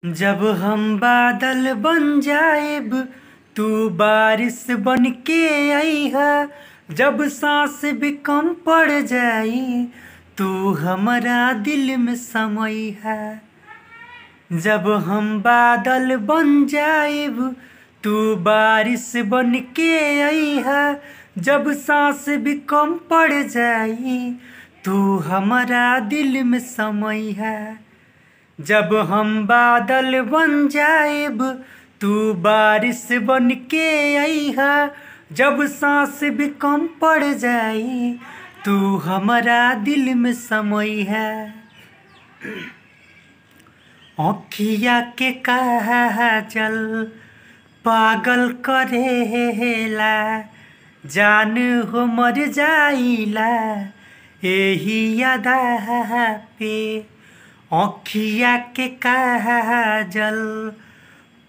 जब हम बादल बन जाएब तू बारिश बन के आईहा। जब सांस भी कम पड़ जाई तू हमारा दिल में समईहा। जब हम बादल बन जाएब तू बारिश बन के आईहा। जब सांस भी कम पड़ जाई तू हमारा दिल में समईहा। जब हम बादल बन जाएब तू बारिश बन के आईहा। जब सांस भी कम पड़ जाई तू हमारा दिल में समईहा। आँखिया के काजल पागल करेला, जान हो मर जाइला एही यादा पे। आँखिया के काजल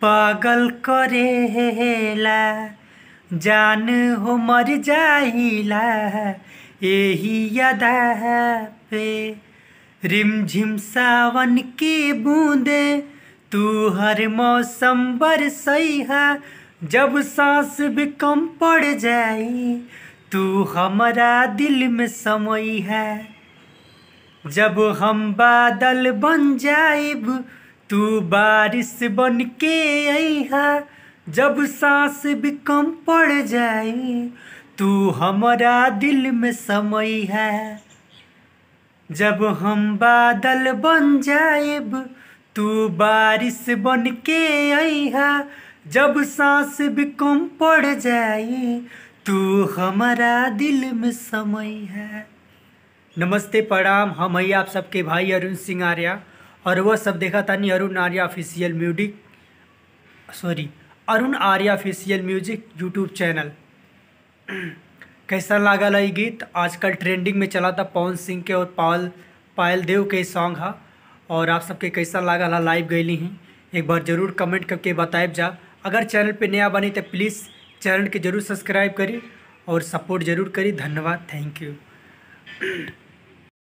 पागल करेला, जान हो मर जाइला एही यादा पे। रिमझिम सावन की बूंदे तू हर मौसम बरसैहा। जब सांस भी कम पड़ जाई तू हमारा दिल में समईहा। जब हम बादल बन जाएब तू बारिश बन के आईहा। जब सांस भी कम पड़ जाई तू हमारा दिल में समईहा। जब हम बादल बन जाएब तू बारिश बन के आईहा। जब सांस भी कम पड़ जाई तू हमारा दिल में समईहा। नमस्ते प्रणाम, हम ही आप सबके भाई अरुण सिंह आर्या और वह सब देखा तानी Arun Arya official music YouTube channel. कैसा लागल है गीत? आजकल ट्रेंडिंग में चला था पवन सिंह के और पायल देव के सॉन्ग हा। और आप सबके कैसा लागल है लाइव गईली हैं एक बार ज़रूर कमेंट करके बताएब जा। अगर चैनल पे नया बनी तो प्लीज़ चैनल के ज़रूर सब्सक्राइब करी और सपोर्ट ज़रूर करी। धन्यवाद, थैंक यू।